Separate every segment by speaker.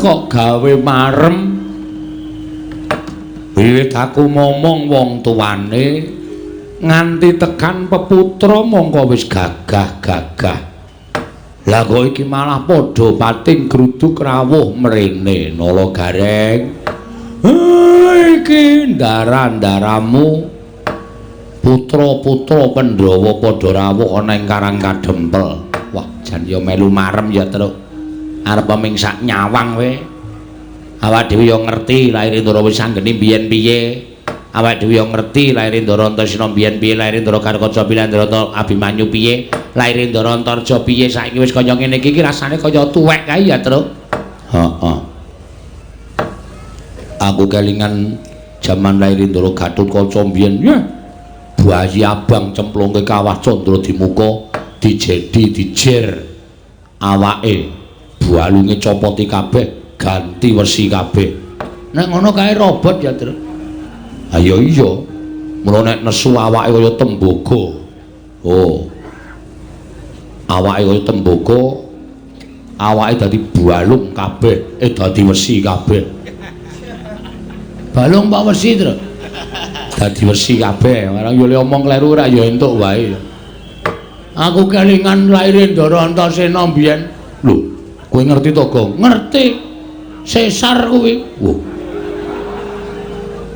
Speaker 1: kok gawe marem. Wiwit aku momong wong tuwane nganti tekan peputra mongko wis gagah-gagah. Lah kok iki malah padha pating gruduk rawuh mrene Nalagareng. Iki ndara-ndaramu putra-putra Pandhawa padha rawuh ana ing Karang Kadempel. Wah, jan ya melu marem ya, Truk. Arep mingsak nyawang kowe. Awak dhewe yo ngerti lair Ndara Wisanggeni biyen piye. Awak dhewe yo ngerti lair Ndara Antasena biyen piye, lair Ndara Karkaca piye, Ndara Abimanyu piye, lair Ndara Antarja piye. Saiki wis kaya ngene iki rasane kaya tuwek kae ya, Truk. Heeh. Aku kelingan jaman lair Ndara Gatotkaca biyen. Ya. Bayi abang cemplungke kawah Candra Dimuka dijedi dijer awake bualunge copoti kabeh. Ganti wesi kabeh. Nek ngono kae robot ya, Tru. Ayo iya. Mula nek nesu awake kaya tembaga. Oh. Awake kaya tembaga, awake dadi balung kabeh, dadi wesi kabeh. Balung pak wesi, Tru. Dadi wesi kabeh. Marang yo le omong kleru ora ya entuk wae. Aku kelingan lair Ndara Antasena mbiyen. Lho, kowe ngerti to, Gong? Ngerti. Sesar kuwi. Wo.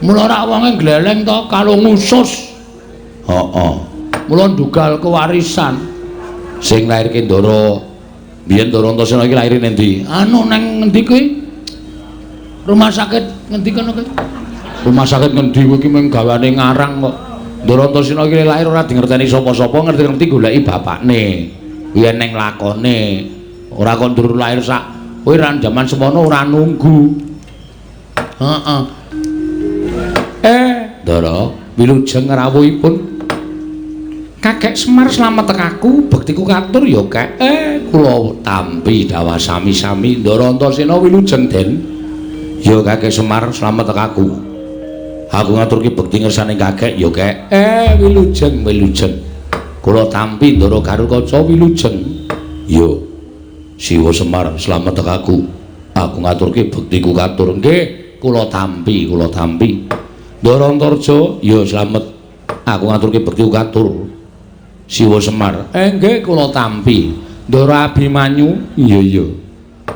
Speaker 1: Mula rak wonge gleleng to kalung usus. Heeh. Mula ndugal kewarisan. Sing lairke Ndara biyen Ndara Antasena iki lair endi? Anu nang ngendi kuwi? Rumah sakit ngendi kono kuwi? Rumah sakit ngendi kuwi iki mung gawane ngarang kok. Ndara Antasena iki lair ora dingerteni sapa-sapa, ngerti-ngerti goleki bapakne. Kuwi neng lakone. Ora kok ndur lair sak kowe ran jaman semono ora nunggu. Heeh. Ndara, wilujeng rawuhipun. Kakek Semar slamet tekaku, bektiku katur ya, Kek. Kula tampi dawa sami-sami. Ndara Antasena wilujeng, Den. Ya Kakek Semar slamet tekaku. Aku ngaturke bekti ngersane Kakek ya, Kek. Wilujeng, wilujeng. Kula tampi Ndara Gatotkaca wilujeng. Ya. Siwa Semar slamet tekaku. Aku ngaturke bektiku katur. Nggih, kula tampi, kula tampi. Ndara Antarja, ya slamet. Aku ngaturke bektiku katur. Siwa Semar, nggih kula tampi. Ndara Abimanyu, iya.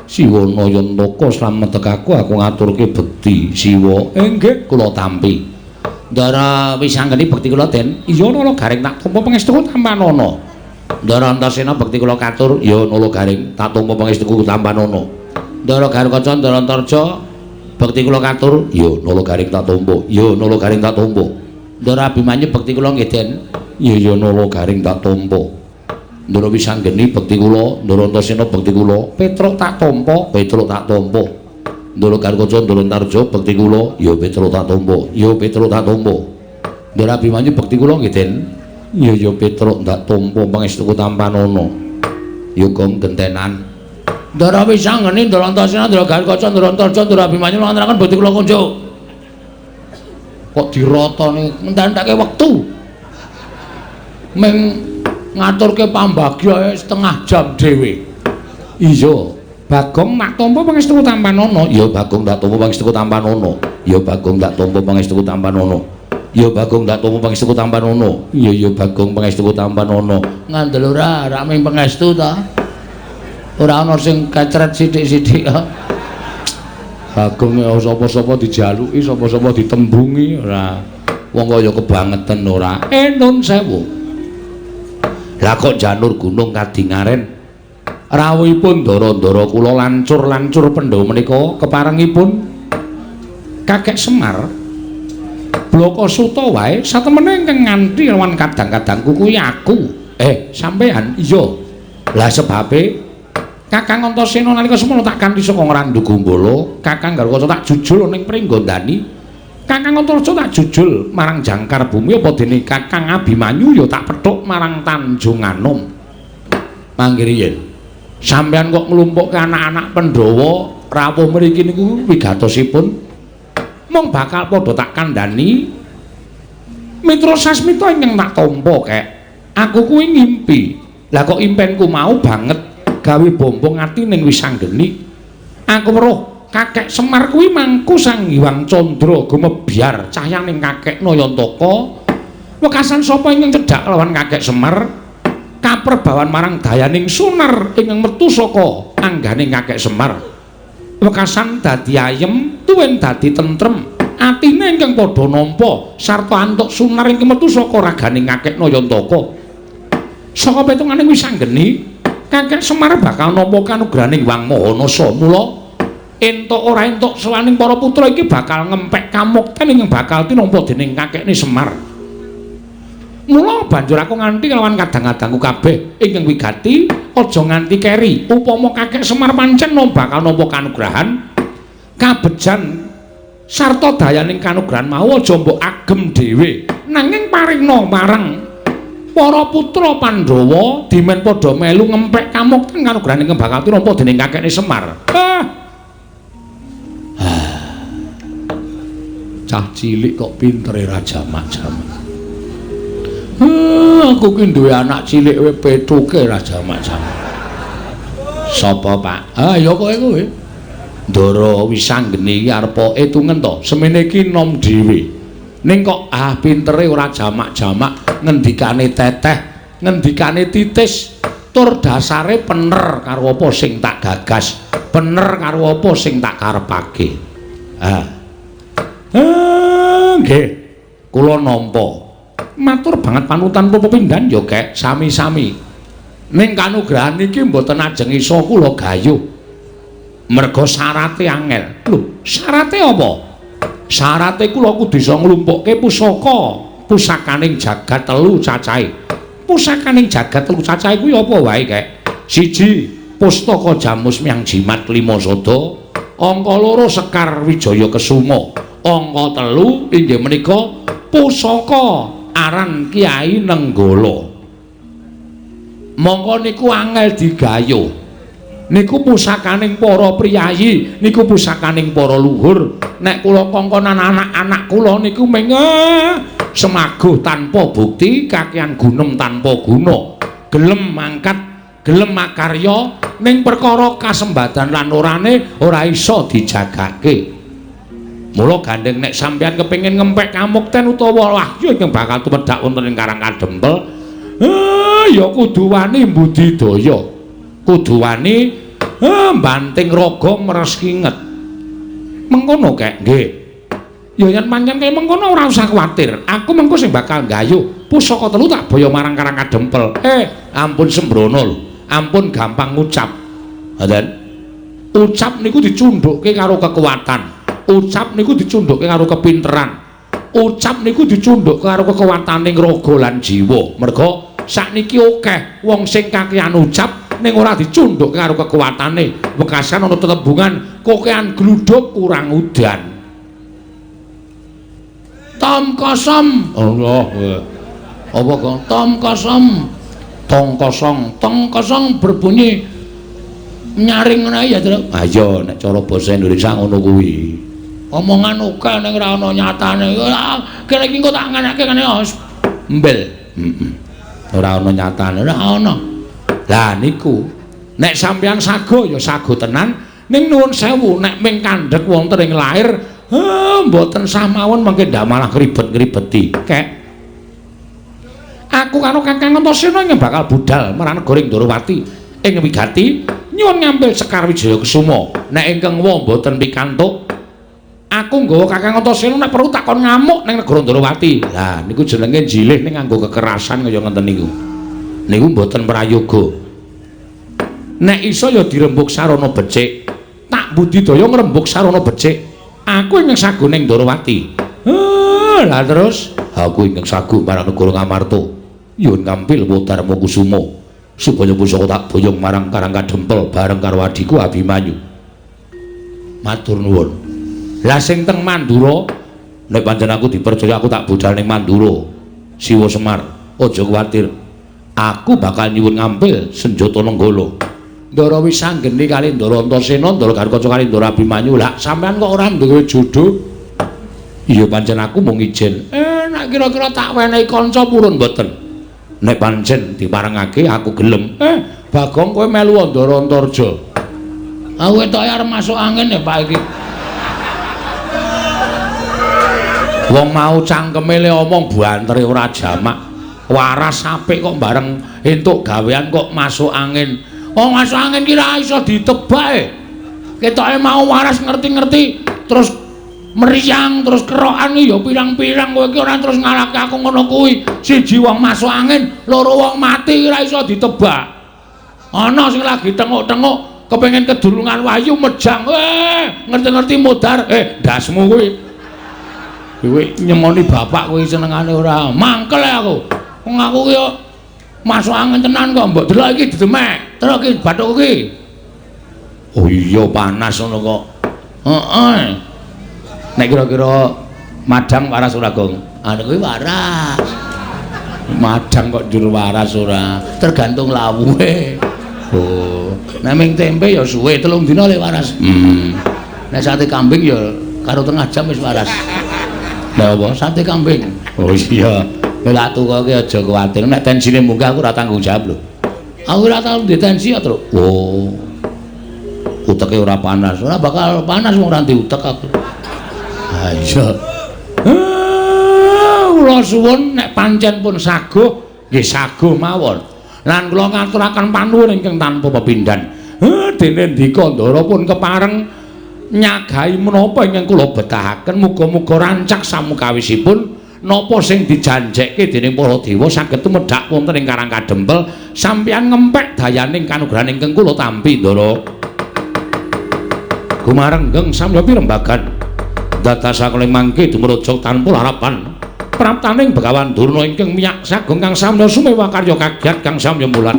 Speaker 1: Siwa Nayantaka slamet tekaku, aku ngaturke bekti. Siwa, nggih kula tampi. Ndara Wisanggeni bekti kula, Den. Iya Nalagareng tak tampa pangestuku tampanana. Ndara Antasena bekti kula katur, ya Nalagareng tak tampa pangestuku tampanana. Ndara Gatotkaca, Ndara Antarja bekti kula katur, ya Nalagareng tak tampa, ya Nalagareng tak tampa. Ndara Abimanyu bekti kula nggih, Den. Ya Nalagareng tak tampa. Ndara Wisanggeni bekti kula, Ndara Antasena bekti kula, Petruk tak tampa, Petruk tak tampa. Ndara Gatotkaca, Ndara Antarja bekti kula, ya Petruk tak tampa, ya Petruk tak tampa. Ndara Abimanyu bekti kula nggih, Den. Ya Petruk ndak tampa pangestuku tampanana. Ya Gong gentenan. Ndara Wisanggeni, Ndara Antasena, Ndara Gatotkaca, Ndara Antarja, Ndara Abimanyu nglantaraken bekti kula kunjuk. Kok dirotone ngentekake wektu. Ming ngaturke pambagya setengah jam dhewe. Iya, Bagong tak tampa pangestuku tampanana. Ya Bagong tak tampa pangestuku tampanana. Ya Bagong tak tampa pangestuku tampanana. Ya Bagong tak tampa pangestuku tampanana. Iya Bagong pangestuku tampanana. Ngandel ora ming pangestu ta. Ora ana sing kecret sithik-sithik. Bagong sapa-sapa dijaluki, sapa-sapa ditembungi ora. Wong kaya kebangetan ora. Nun sewu. Lah kok janur gunung kadingaren. Rawuhipun ndara-ndara kula lancur-lancur Pandhawa menika keparengipun Kakek Semar. Bloko suta wae satemene ingkang nganti lawan kadang-kadangku kuwi aku. Sampean iya. Lah sebabe Kakang Antasena nalika semono tak kanthi saka Ngrandu Gumbala, Kakang Gatotkaca tak jujul ning Pringgondani. Kakang Antarja tak jujul marang Jangkar Bumi apa dene Kakang Abimanyu ya tak pethuk marang Tanjung Anom. Mangke riyen sampean kok nglumpukke anak-anak Pandhawa rawuh mriki niku wigatosipun mung bakal padha tak kandhani mitra sasmita ingkang tak tampa, Kek. Aku kuwi ngimpi. Lah kok impenku mau banget gawe bombong ati ning Wisanggeni. Aku weruh Kakek Semar kuwi mangku Sang Hyang Candra gumebyar cahyaning Kakek Nayantaka. Wekasan sapa ingkang cedhak lawan Kakek Semar kaperbawan marang dayaning sunar ingkang metu saka angganing Kakek Semar. Wekasan dadi ayem, tuwin dadi tentrem, atine ingkang padha nampa sarta antuk sunar ingkang metu saka raganing Kakek Nayantaka. Saka petunganing wis anggeni, Kakek Semar bakal nampa kanugrahaning Wang Mahanasa. Mula entuk ora entuk sawaning para putra iki bakal ngempek kamukten ingkang bakal tinampa dening Kakekne Semar. Mula banjur aku nganti kelawan kadang-kadangku kabeh ingkang wigati aja nganti keri upama Kakek Semar pancen bakal nampa kanugrahan kabejan sarta dayaning kanugrahan mau aja mbok agem dhewe nanging paringna marang para putra Pandhawa dimen padha melu ngempek kamukten kanugrahan ingkang bakal tinampa dening Kakekne Semar. Cah cilik kok pintere rajamak-jamak. Aku ki duwe anak cilik wae petuke rajamak-jamak. Sapa, Pak? Ya kowe kuwi. Ndara Wisanggeni iki arep etungen to. Semene iki nom dhewe. Ning kok pintere ora jamak-jamak, ngendikane teteh, ngendikane titis, tur dasare bener karo apa sing tak gagas, bener karo apa sing tak karepake. Nggih, kula nampa. Matur banget panutan kula pepindhan ya, Kek, sami-sami. Ning kanugrahan iki mboten ajeng isa kula gayuh. Merga syarate angel. Lho, syarate apa? Syarate kula kudu isa nglumpukke pusakaning jagat telu cacahe. Pusakaning jagat telu cacahe kuwi apa wae, Kek? 1 Pustaka Jamus Myang Jimat 5 Sada, angka 2 Sekar Wijaya Kesuma, angka 3 inggih menika pusaka aran Kyai Nenggala. Monggo niku angel digayuh. Niku pusakaning para priyayi, niku pusakaning para luhur. Nek kula kongkonan anak-anak kula niku meng semaguh tanpa bukti, kakehan gunem tanpa guna. Gelem mangkat, gelem makarya ning perkara kasembadan lan orane ora iso dijagake. Mula gandeng nek sampeyan kepengin ngempek kamukten utawa wahyu ingkang bakal tumedhak wonten ing Karang Kadempel, ya kudu wani mbudidaya. Kudu wani banting raga meres kinget. Mengkono, Kek. Nggih. Ya yen pancen kaya mengkono ora usah kuwatir. Aku mengko sing bakal gayuh pusaka 3 tak boyo marang Karang Kadempel. Ampun sembrono lho. Ampun gampang ngucap. Ngoten. Ucap niku dicundhukke karo kekuatan. Ucap niku dicundhukke karo kepinteran. Ucap niku dicundhukke karo kekuwataning raga lan jiwa. Merga sakniki akeh wong sing kakehan ucap ning ora dicundhukke karo kekuwatane. Wekasan ana tetembungan kokehan gluduk kurang udan. Tom kosong. Allah. Apa kok? Tom kosong. Tong kosong. Tong kosong berbunyi nyaring ngene ya, Tru. Ayo nek cara basa Indonesia ngono kuwi. Omongan oke ning ora ana nyatane. Kene iki engko tak nganake kene mbel. Ora ana nyatane, ora ana. Lah niku nek sampeyan sago ya sago tenan, ning nuwun sewu nek ming kandhek wonten ing lair, mboten sah mawon mengke ndak malah ribet-ribeti. Kek. Aku karo Kakang Antasena yang bakal budal marang negara Ndrawati ing wigati nyuwun ngambil Sekar Wijaya Kesuma. Nek ingkang wa mboten pikantuk, aku nggawa Kakang Antasena nek perlu takon ngamuk ning negara Ndrawati. Lah niku jenenge jilih ning nganggo kekerasan kaya ngoten niku. Niku mboten prayoga. Nek iso ya dirembuk sarana becik. Tak budidaya ngrembuk sarana becik. Aku ingkang sagu ning Ndrawati. Lah terus aku ingkang sagu marang negara Ngamarta. Nyuwun ngampil Dharma Kusuma supaya pusaka tak boyong marang Karang Kadempel bareng karo adiku Abimanyu. Matur nuwun. Lah sing teng Mandura nek pancen aku dipercaya aku tak budal ning Mandura. Siwa Semar, aja kuwatir. Aku bakal nyuwun ngampil senjata Nenggala. Ndara Wisanggeni kali Ndara Antasena, Ndara Garkaca kali Ndara Abimanyu. Lah sampean kok ora duwe jodoh? Iya pancen aku mung ijen. Nek kira-kira tak wenehi kanca purun mboten. Nek pancen diparengake aku gelem. Bagong kowe melu Ndara Antarja. Aku ketoke arep masuk angin ya Pak iki. Wong mau cangkeme le omong bantere ora jamak. Waras apik kok bareng entuk gawean kok masuk angin. Oh masuk angin ki ra iso ditebak. Ketoke mau waras ngerti-ngerti terus meriang terus kerokan ya pirang-pirang kowe iki ora terus ngalahke aku ngono kuwi. Siji wong masuk angin, loro wong mati ora iso ditebak. Ana sing lagi tenguk-tenguk kepengin kedulungan wayu mejang. Ngerti-ngerti modar. Ndasmu kuwi. Kowe nyemoni bapak kowe senengane ora. Mangkel aku. Wong aku ki masuk angin tenan kok mbok delok iki didemek. Terus iki bathuk iki. Oh iya panas ngono kok. Heeh. Nek kira-kira madang waras ora, Gong? Anu kuwi waras. Madang kok njur waras ora. Tergantung lawuhe. Oh, nek ming tempe ya suwe 3 dina le waras. Nek sate kambing ya karo tengah jam wis waras. Lah apa sate kambing? Oh iya. Nek tuku ki aja kuwatir. Nek tensine munggah aku ora tanggung jawab lho. Aku ora tau detensi ya, Tru. Oh. Uteke ora panas. Ora bakal panas wong ora diutek aku. Ha iya. Kula suwun nek pancen pun saguh, nggih saguh mawon. Lan kula ngaturaken panuwun ingkang tanpa pepindhan. Dene ndika Ndara pun kepareng nyagahi menapa ingkang kula betahaken muga-muga rancak samukawisipun napa sing dijanjekke dening para dewa saged tumedhak wonten ing Karang Kadempel sampeyan ngempek dayaning kanugrahan ingkang kula tampi Ndara. Gumarenggeng samya pirembagan dados sakeling mangke dumurujug tanpa harapan praptaning Begawan Durna ingkang miyak sagung kang samya sumewa karya kagiat kang samya mulat.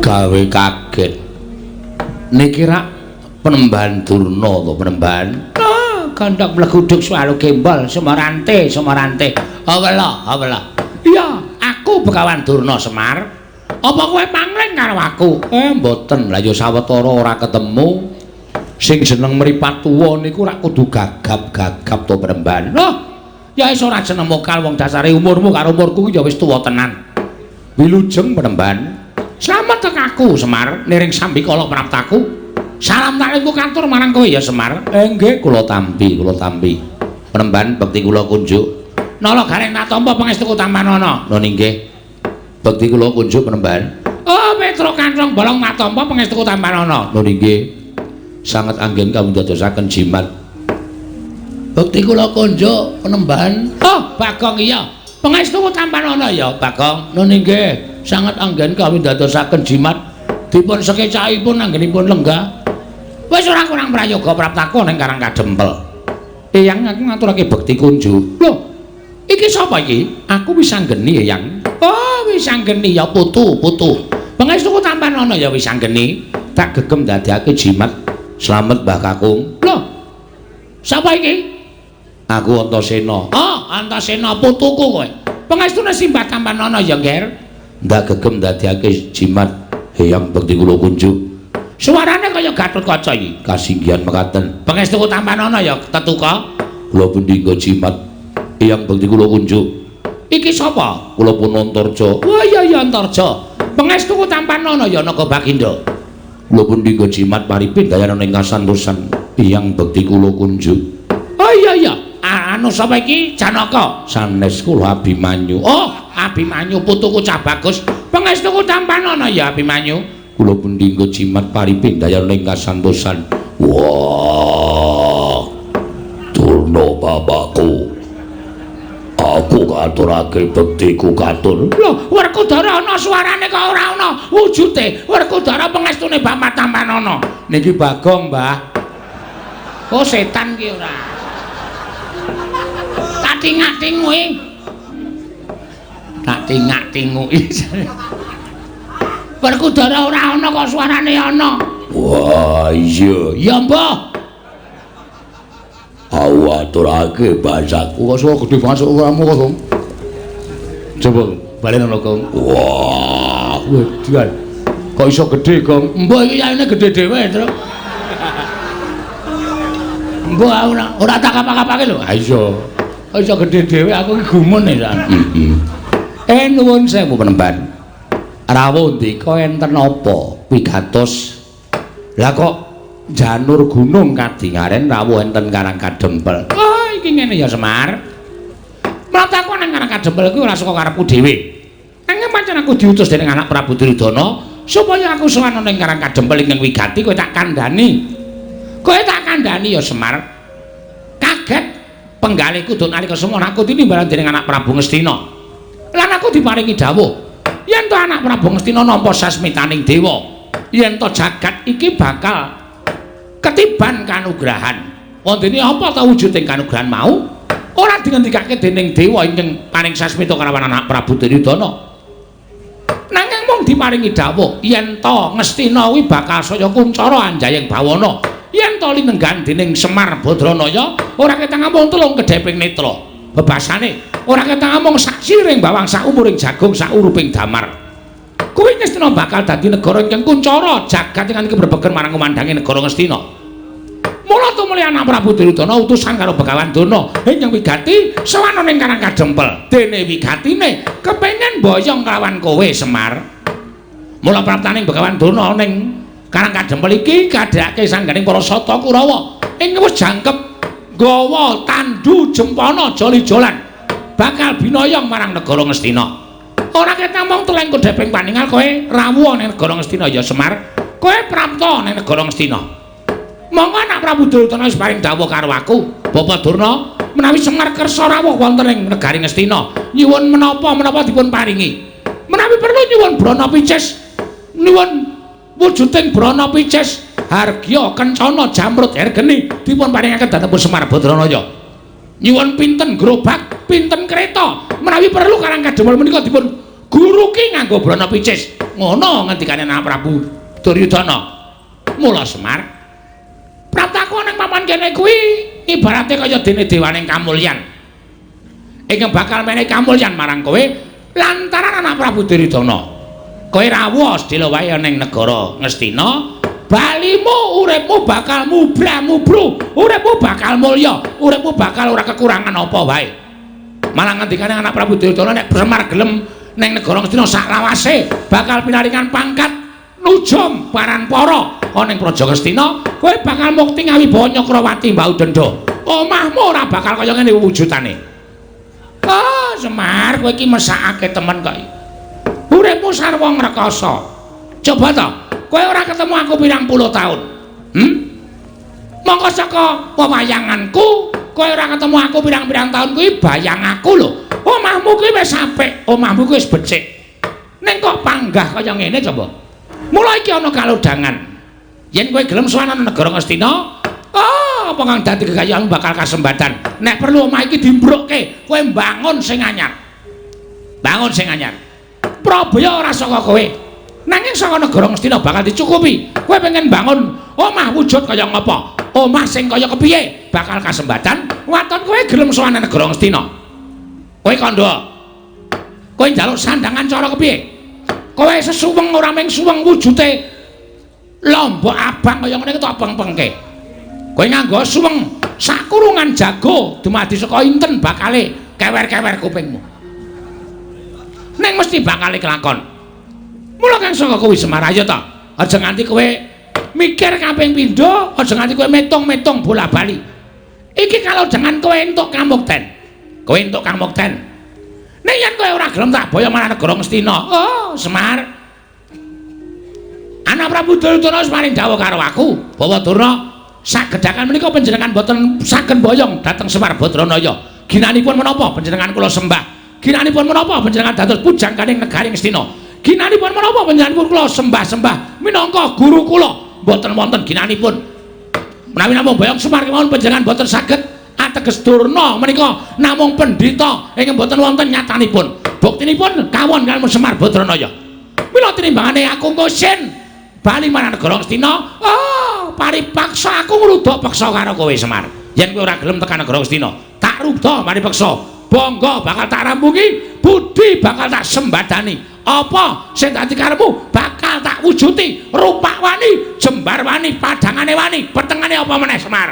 Speaker 1: Gawe kaget niki rak Penemban Durna to Penemban kandak mleguduk swalo gembol Semarante awela iya aku Begawan Durna Semar apa kowe pangling karo aku mboten lah ya sawetara ora ketemu sing jeneng mripat tuwa niku rak kudu gagap-gagap to Penemban loh ya wis ora jeneng mokal wong dasare umurmu karo umurku ya wis tuwa tenan wilujeng Penemban. Slamet tekaku Semar niring sambikala praptaku. Salam taklingku katur marang kowe ya Semar. Nggih kula tampi. Penemban bekti kula kunjuk. Nala gareng natampa pangestuku Tampanana. Lho nggih. Bekti kula kunjuk Penemban. Oh Petro Kancong bolong natampa pangestuku Tampanana. Lho nggih. Sanget anggen kawudadosaken jimat. Bekti kula kunjuk Penemban. Oh Bagong iya. Pangestuku Tampanana ya Bagong. Lho nggih. Sangat anggen kawin dadosaken jimat dipun sekecahipun anggenipun lenggah wis ora kurang prayoga praptaku ning Karang Kadempel. Eyang aku ngaturake bekti kunjuk. Lho, iki sapa iki? Aku wis anggeni Eyang. Oh, wis anggeni ya putu. Pangestuku Tampanana ya wis anggeni. Tak gegem dadekake jimat. Slamet Mbah Kakung. Lho. Sapa iki? Aku Antasena. Oh, Antasena putuku kowe. Pangestune Simbah Tampanana ya, Nger. Ndak gegem dadekake jimat Eyang bekti kula kunjuk. Suarane kaya Gatotkaca iki. Kasinggihan mekaten. Pangestuku Tampanana ya tetuka. Kula pundi nggo jimat Eyang bekti kula kunjuk. Iki sapa? Kula pun Antarja. Wah iya Antarja. Pangestuku Tampanana ya Naga Baginda. Kula pundi nggo jimat paripin dayaning kasantosan Eyang bekti kula kunjuk. Oh iya. Anu sapa iki? Janaka. Sanes kula Abimanyu. Oh, Abimanyu putuku cah bagus. Pangestuku Tampanana ya Abimanyu. Kula pundi nggo jimat paripin dayaning kasantosan. Wah. Durna bapakku. Aku katurake bektiku katur. Lho, Werkudara ana suarane kok ora ana wujude. Werkudara pangestune Bapak Tampanana. Niki Bagong, Mbah. Oh, setan ki ora. Tingak-tingui. Tak tingak-tingui. Werkudara ora ana kok suarane ana. Wah, iya. Ya, Mbah. Aku aturake bahasaku kok sok gedhe masuk kamu kok. Coba balen ana Kong. Wah, wedian. Kok iso gedhe, Kong? Mbok iki yaine gedhe dhewe, Tru. Mbok ora tak kapak-kapake lho. Ha iya. Kok iso gedhe dhewe aku iki gumun e, San. Nuwun sewu penemban. Rawuh ndika enten apa pigatos? Lah kok janur gunung kadingaren rawuh enten Karang Kadempel. Oh, iki ngene ya Semar. Mataku nang Karang Kadempel kuwi ora saka karepku dhewe. Nanging pancen aku diutus dening anak Prabu Duryudana supaya aku sowan ning Karang Kadempel ingkang wigati kowe tak kandhani. Kowe tak kandhani ya Semar. Kaget penggalihku duk nalika semana aku tinimbalan dening anak Prabu Ngastina. Lan aku diparingi dawuh yen to anak Prabu Ngastina nampa sasmitaning dewa, yen to jagat iki bakal ketiban kanugrahan. Wondene apa ta wujuding kanugrahan mau? Ora dingendikake dening dewa ingkang paring sasmita kalawan anak Prabu Duryudana. Nanging mung diparingi dawuh yen to Ngastina kuwi bakal saya kuncara anjayeng bawana. Yen to linenggan dening Semar Badranaya ora ketang amung telung kedheping netra. Bebasane ora ketang amung sak siring bawang sak umuring jagung sak uruping damar. Kuwi Ngastina bakal dadi negara ingkang kuncara jagat ingkang berbegen marang kumandange negara Ngastina. Mula tumuli anak Prabu Duryudana utusan karo Begawan Dana ingkang wigati sawana ning Karang Kadempel. Dene wigatine kepengin boyong kelawan kowe Semar. Mula praptaning Begawan Dana ning Karang Kadempel iki kadhake sangganing para Sata Kurawa ingkang wis jangkep gawa tandu jempana joli-jolan bakal binayang marang negara Ngastina. Ora ketang mung teleng kedheping paningal kowe rawuh ning negara Ngastina ya Semar. Kowe prapta ning negara Ngastina. Monggo anak Prabu Duryudana wis paring dawuh karo aku, Bapak Durna, menawi Semar kersa rawuh wonten ing negari Ngastina, nyuwun menapa dipun paringi. Menawi perlu nyuwun brana picis, nyuwun wujuding brana picis, hargya kencana jamrut hergeni dipun paringaken dhateng Semar Badranaya. Nyuwun pinten gerobak, pinten kereta, menawi perlu Karang Kadempel menika dipun guruki nganggo brana picis. Ngono ngendikane anak Prabu Duryudana. Mula Semar praptaku ning papan kene kuwi ibarate kaya dene dewaning kamulyan. Ingkang bakal menehi kamulyan marang kowe lantaran anak Prabu Duryudana. Kowe rawuh sedhela wae ning negara Ngastina, balimu uripmu bakal mubra-mubru, uripmu bakal mulya, uripmu bakal ora kekurangan apa wae. Malah ngendikane anak Prabu Duryudana nek Semar gelem ning negara Ngastina sak lawase bakal pinaringan pangkat nujum paranpara ana ing Praja Ngastina, kowe bakal mukti ngawibawa Nyakrawati Mbau Denda. Omahmu ora bakal kaya ngene wujudane. Oh, Semar, kowe iki mesakake temen kok. Uripmu sarwa ngrekasa. Coba to, kowe ora ketemu aku pirang puluh taun. Mongko saka pewayanganku, kowe ora ketemu aku pirang-pirang taun kuwi bayang aku lho. Omahmu kuwi wis apik, omahmu kuwi wis becik. Ning kok panggah kaya ngene coba. Mula iki ana kalodhangan. Yen kowe gelem sowan nang negara Ngastina, apa kang dadi gegayuhan bakal kasembatan. Nek perlu omah iki dimbrukke, kowe mbangun sing anyar. Bangun sing anyar. Prabaya ora saka kowe. Nanging saka negara Ngastina bakal dicukupi. Kowe pengen bangun omah wujud kaya ngapa? Omah sing kaya kepiye? Bakal kasembatan. Waton kowe gelem sowan nang negara Ngastina. Kowe kandha. Kowe njaluk sandangan cara kepiye? Kowe sesuweng ora mung suweng wujude lombok abang kaya ngene iki tok peng-pengke. Kowe nganggo suweng sakurungan jago dumadi saka inten bakale kewer-kewer kupingmu. Ning mesti bakale kelakon. Mula kang saka kowe Semar ayo ta. Aja nganti kowe mikir kaping pindho, aja nganti kowe metung-metung bola-bali. Iki kalau dengan kowe entuk kamukten. Kowe entuk kamukten. Nek yen kowe ora gelem tak boyo marang negara Ngastina. Oh, Semar. Anak Prabu Duryudana wis paring dawuh karo aku, Bawa Durna, sagedhakan menika panjenengan boten saged boyong dhateng Semar Badranaya. Ginanipun menapa panjenengan kula sembah? Ginanipun menapa panjenengan dados pujangganing negari Ngastina? Ginanipun menapa panjenengan kula sembah-sembah minangka guru kula? Boten wonten ginanipun. Menawi namung boyong Semar kemawon panjenengan boten saged ateges Durna menika namung pendhita ingkang boten wonten nyatanipun. Buktinipun kawon kaliyan Semar Badranaya. Mila tinimbangane aku ngosin bali marang negara Ngastina, paripaksa aku ngluduk peksa karo kowe Semar. Yen kowe ora gelem tekan negara Astina, tak rubda mari peksa. Bangga bakal tak rampungi, budi bakal tak sembadani. Apa sing dadi karepmu bakal tak wujuti. Rupak wani, jembar wani, padangane wani, petengane apa meneh Semar.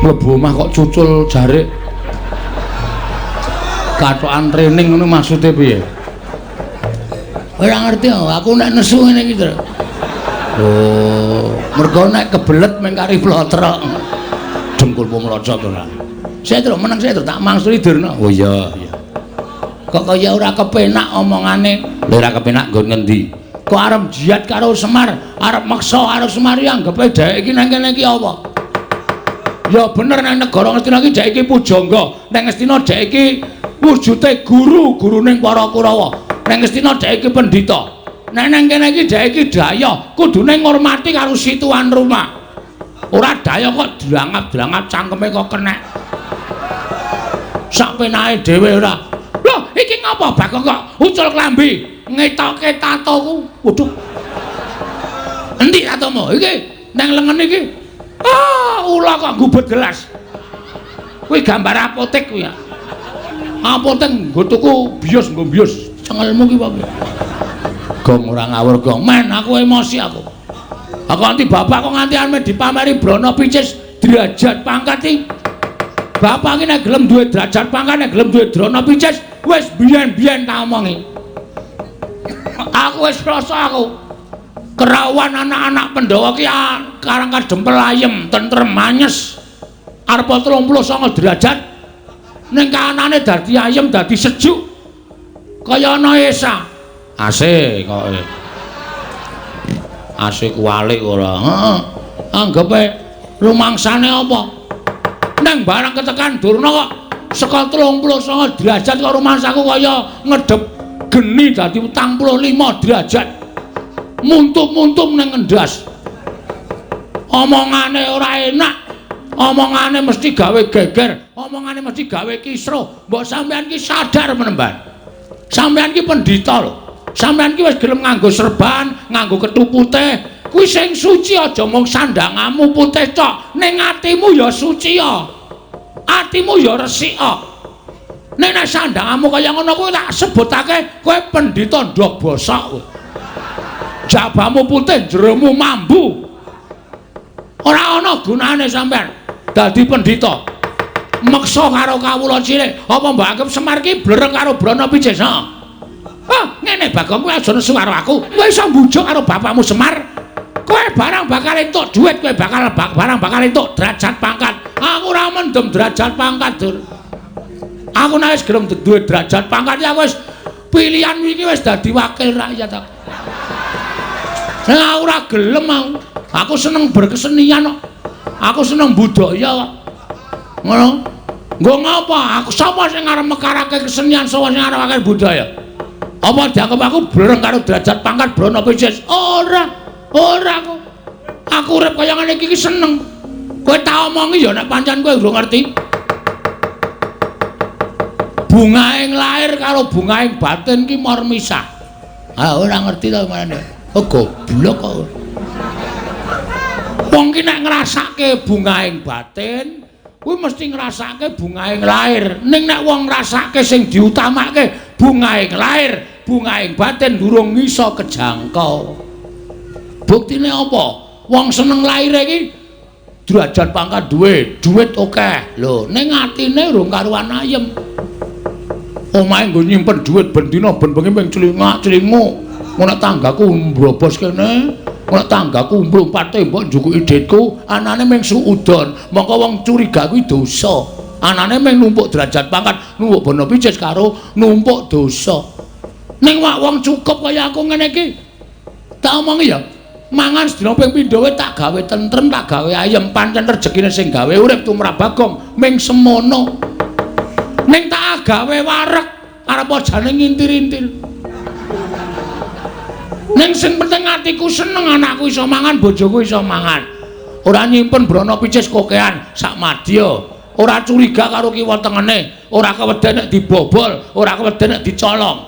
Speaker 1: Mlebu omah kok cucul jarik katokan training ngono maksude piye? Ora ngerti aku nek nesu ngene iki, Tru. Oh, mergo nek kebelet meng kari plotrok. Dengkulmu mlocot ora. Saya Tru meneng saya Tru tak mangsuli dirna. Oh iya, iya. Kok kaya ora kepenak omongane. Lha ora kepenak nggon ngendi? Kok arep jiat karo Semar, arep maksa karo Semar ya anggepe dhek iki nang kene iki apa? Ya bener nang negara Ngastina iki dhek iki pujangga, nang Ngastina dhek iki wujude guru ning para Kurawa. Nang Ngastina dhek iki pendhita. Nek nang kene iki dhek iki daya, kudune ngormati karo situan rumah. Ora daya kok dilangap-dilangap cangkeme kok kenek. Sak penake dhewe ora. Lho, iki ngapa Bagong kok ucul klambi, ngetoke tatoku. Waduh. Endi tatomu? Iki nang lengen iki. Ula kok gubet gelas. Kuwi gambar apotek kuwi ya. Apotek nggo tuku bios nggo bios. Cengelmu ki apa? Gong ora ngawur gong. Men aku emosi aku. Aku nganti bapak kok nganti ame dipameri brana picis derajat pangkat iki. Bapak iki nek gelem duwe derajat pangkat nek gelem duwe drana picis wis biyen-biyen tak omongi. Aku wis krasa aku. Kerawan anak-anak Pandhawa ki karang kadempel ayem, tentrem, manyes. Arep 39 derajat. Ning kanane dadi ayem, dadi sejuk. Kaya ana Esa. AC kok. AC kualik ora. Heeh. Anggepe rumangsane apa? Nang barang ketekan Durna kok saka 39 derajat kok rumangsaku kaya ngedep geni dadi 45 derajat. Muntuk-muntuk nang ngendas. Omongane ora enak. Omongane mesti gawe geger, omongane mesti gawe kisruh. Mbok sampean ki sadar menemban. Sampean ki pendhita lho. Sampean ki wis gelem nganggo serban, nganggo kethu putih. Kuwi sing suci aja mung sandangamu putih tok, ning atimu ya suci ya. Atimu ya resik kok. Nek sandangamu kaya ngono kuwi tak sebutake kowe pendhita ndok bosok kowe. Jabamu putih, jeromu mambu. Ora ana gunane sampean dadi pendhita. Meksa karo kawula cilik, apa mbok anggap Semar ki blereng karo brana picis? Ngene Bagong kowe aja nesu karo aku. Kowe iso mbujuk karo bapakmu Semar. Kowe barang bakal entuk dhuwit, kowe barang bakal entuk derajat pangkat. Aku ora mendem derajat pangkat, Dur. Aku nek wis gelem duwe derajat pangkat ya wis pilihan iki wis dadi wakil rakyat aku. Nah, ora gelem aku. Aku seneng berkesenian kok. Aku seneng budaya kok. Ngono. Nggo ngapa? Aku sapa sing arep mekarake kesenian sapa sing arep akeh budaya? Apa dianggap aku blereng karo derajat pangkat brana picis? Ora kok. Aku urip kaya ngene iki seneng. Kowe tak omongi ya nek pancen kowe urung ngerti. Bungaing lair karo bungaing batin ki mor misah. Ora ngerti to maneh. Goblok kok. Wong ki nek ngrasake bungaing batin, kuwi mesti ngrasake bungaing lair. Ning nek wong ngrasake sing diutamake bungaing lair, bungaing batin durung iso kejangkau. Buktine apa? Wong seneng laire iki derajat pangkat duit akeh. Lho, ning atine urung karuan ayem. Omahe nggo nyimpen duit ben dina ben bengi ping celingak-celingu. Nek tanggaku mbrobos kene, nek tanggaku mlumpat tembok njukuki dhitku, anane mung suudon. Mongko wong curiga kuwi dosa. Anane mung numpuk derajat pangkat, numpuk bono picis karo numpuk dosa. Ning wong cukup kaya aku ngene iki. Tak omongi ya, mangan sedina ping pindho tak gawe tentrem, tak gawe ayem, pancen rejekine sing gawe urip tumrap Bagong ming semono. Ning tak gawe wareg arep ajane ngintir-intir. Ning sing penting atiku seneng anakku iso mangan, bojoku iso mangan. ora nyimpen brana picis kokean sak madya, ora curiga karo kiwa tengene, ora keweden nek dibobol, ora keweden nek dicolong.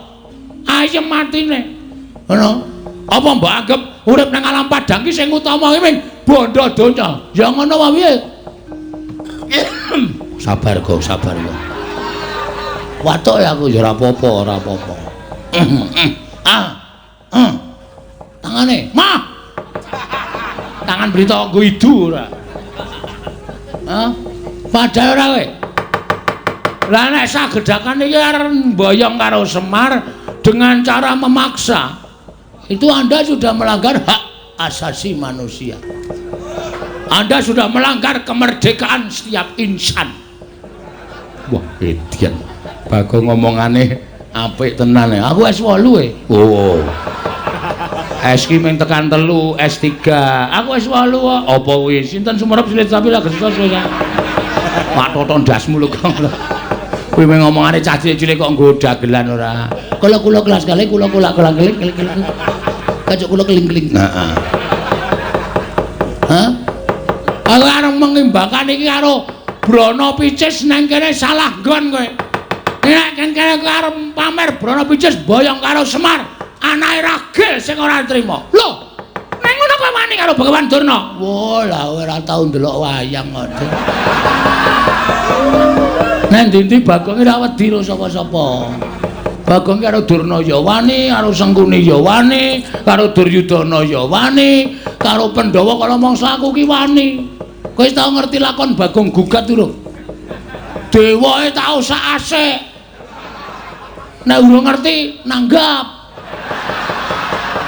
Speaker 1: Ayem matine. Ngono. Apa mbok anggap urip nang alam padang ki sing utama ki ming bondo donya? Ya ngono wae piye? Sabar kok, sabar kok. Watuk ya aku ya ora apa-apa, ora apa-apa. Tangane, mah. Tangan berita nggo idu ora. Padahal ora kowe. Lah nek sagedakan iki arep mboyong karo Semar dengan cara memaksa. Itu Anda sudah melanggar hak asasi manusia. Anda sudah melanggar kemerdekaan setiap insan. Wah, edian. Bagong ngomongane apik tenan ya. Aku S8 e. Oh. S ki meng tekan 3, S3. Aku S8 kok. Apa kuwi? Sinten sumerep silit sapi lah gesos kowe. Pak Toton dasmu lho kok. Kuwi meng ngomongane cah cilik kok nggo dagelan ora. Kula kelas kali kula keling. Kacuk kula keling-keling. Heeh. Hah? Aku arep mengimbangkan iki karo brana picis nang kene salah nggon kowe. Nek kene arep pamer brana picis boyong karo Semar, anake ragil sing ora trima. Lho, ning ngono kowe wani karo Begawan Durna. Wah, lah ora tau ndelok wayang kok. Nek ndi-ndi Bagong ora wedi karo sapa-sapa. Bagong karo Durna ya wani, karo Sengkuni ya wani, karo Duryudana ya wani, karo Pandhawa kala mangsa aku ki wani. Kowe wis tau ngerti lakon Bagong Gugat durung? Dewae tau sak asik. Nek urung ngerti nanggap.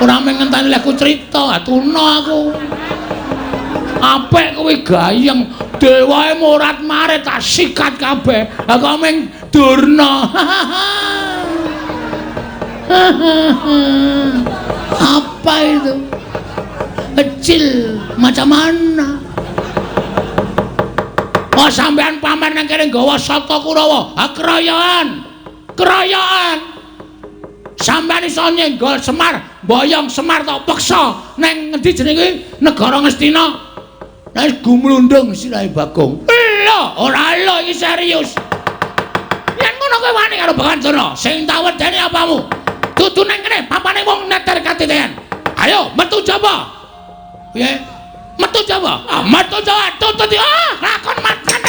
Speaker 1: Ora mung ngenteni aku crita, tuna aku. Apik kuwi gayeng, dewae morat-marit tak sikat kabeh. Lah kok mung Durna. Apa itu? Kecil macam mana? Oh sampean pamer nang kene nggawa Sata Kurawa. Ha keroyokan. Keroyokan. Sampean iso nyenggol Semar, boyong Semar tok peksa nang ngendi jenenge negara Ngastina. Lah gumlundung sirahe Bagong. Lho, ora lho iki serius. Yen ngono kowe wani karo Begawan Durna, sing tak wedeni apamu? Dudu nang kene papane wong neter katiten. Ayo metu jaba. Piye? Metu jaba. Ah, metu jaba. Tutut lakon makan.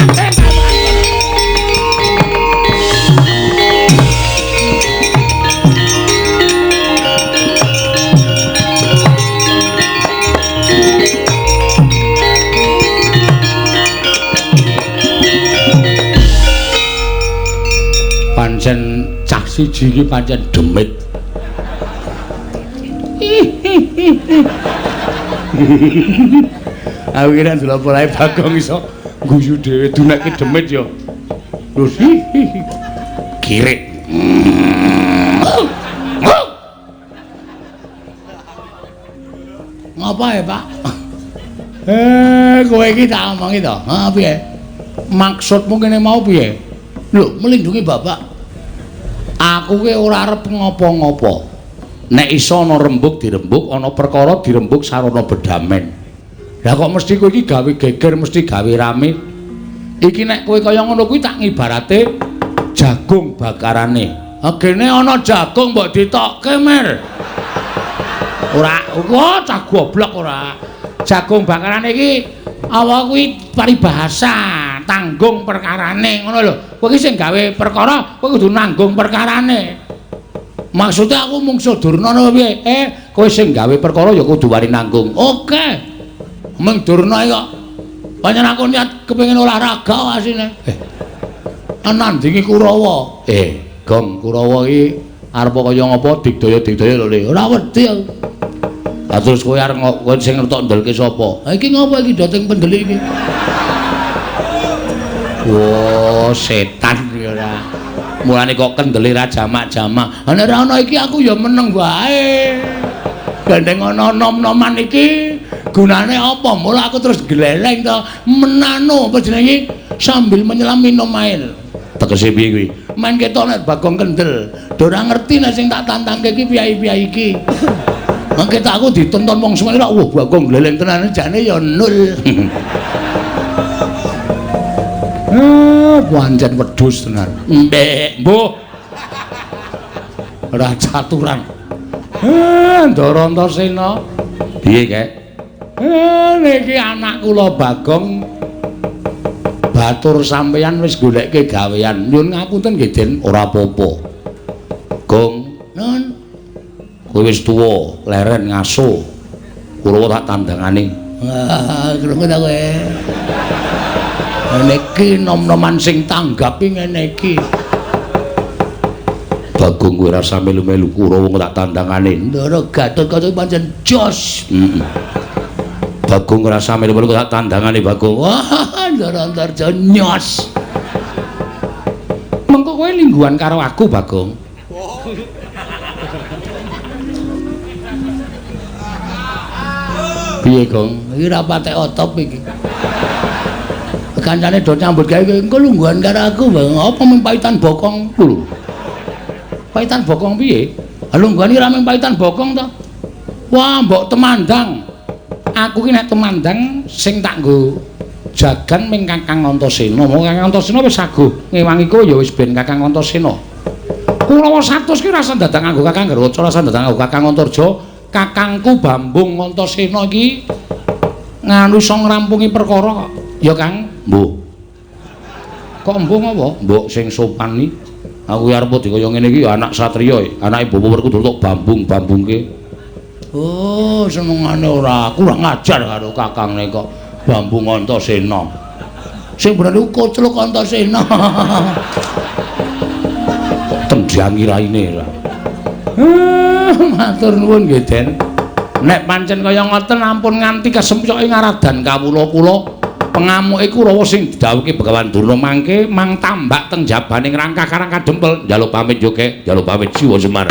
Speaker 1: Pancen cah siji iki pancen demit. Aku kira ndelok polahe Bagong iso guyu dhewe dunekke demit ya. Lho kirik. Ngapa ya, Pak? Kowe iki tak omongi to. Ha piye? Maksudmu kene mau piye? Lho, melindungi Bapak. Aku ki ora arep ngopo-ngopo. Nek iso ana rembug dirembug, ana perkara dirembug sarana bedamen. Lah kok mesti kowe iki gawe geger, mesti gawe rame. Iki nek kowe kaya ngono kuwi tak ngibarate jagung bakarane. Agene ana jagung mbok ditokke, Mir. Ora, kok cah goblok ora. Jagung bakarane iki apa kuwi paribahasa, tanggung perkarane ngono lho. Kowe iki sing gawe perkara, kowe kudu nanggung perkarane. Maksudnya aku mungsuh Durna apa piye? Kowe sing gawe perkara ya kudu wani nanggung. Oke. Mung Durna kok pancen aku niat kepengin olahraga asine. Nandingi Kurawa. Gong Kurawa iki arep kaya ngapa digdaya-digdaya lho Le. Ora wedi aku. Lah terus kowe arep kowe sing ngertok ndelke sapa? Ha iki ngapa iki dateng pendelik iki? Wah, setan iki ora. Mulane kok kendele ra jamak-jamak. Nek ora ana iki aku ya meneng wae. Gandeng ana nom-noman iki gunane apa? Mula aku terus gleleng to menano apa jenenge sambil menyelam minum air. Tegese piye kuwi? Men ketok nek Bagong kendel. Do ora ngerti nek sing tak tantangke iki piyai-piyai iki. Mengke tak aku ditonton wong semene wah Bagong gleleng tenan jane ya nul. Pancen wedhus tenan. Mbek, Mbok. Ora caturan. Ndara Antasena. Piye, Kek? Niki anak kula Bagong batur sampeyan wis goleke gawean. Nyun ngapunten nggih, Den, ora apa-apa. Gong, nun. Kowe wis tuwa, leren ngaso. Kula tak tandangane. Wah, krungu ta kowe. Niki nom-noman sing tanggapi ngene iki. Bagong kowe rasa melu-melu Kurawa tak tandangane. Ndara Gatotkaca pancen jos. Bagong rasa melu-melu tak tandangane Bagong. Wah, Ndara Antarja nyos. Mengko kowe lingguhan karo aku, Bagong. Piye, Gong? Iki ra patek otop iki. Kancane do nyambut gawe engko lungguhan karo aku, Bang. Apa mung paitan bokong lho? Paitan bokong piye? Lungguhan iki ra mung paitan bokong to. Wah, mbok temandang. Aku ki nek temandang sing tak nggo jagan ming Kakang Antasena. Mong Kakang Antasena wis saguh ngewangi kowe ya wis ben Kakang Antasena. Kurawa 100 ki rasa dadak nganggo Kakang Garaca, rasa dadak nganggo Kakang Antarja. Kakangku Bambung Antasena iki nganu iso ngrampungi perkara kok. Ya, Kang. Mbok. Kok mbok apa? Mbok sing sopan iki. Aku arep dikaya ngene iki ya anak satriya, anake Bapak Werkudara tok bambung-bambungke. Oh, senengane ora. Aku ora ngajar karo Kakangne kok Bambung Antasena. Sing bener iku Kocluk Antasena. Tendyangi raine ra. Matur nuwun nggih, Den. Nek pancen kaya ngoten ampun nganti kesempyoke ngaradan kawula-kula pengamuke Kurawa sing didhawuhke Begawan Durna mangke mang tambak teng jabaning rangka karang kadempel njaluk pamit yo, Kek, njaluk pamit Jiwa Semar.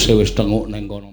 Speaker 1: Wis tenguk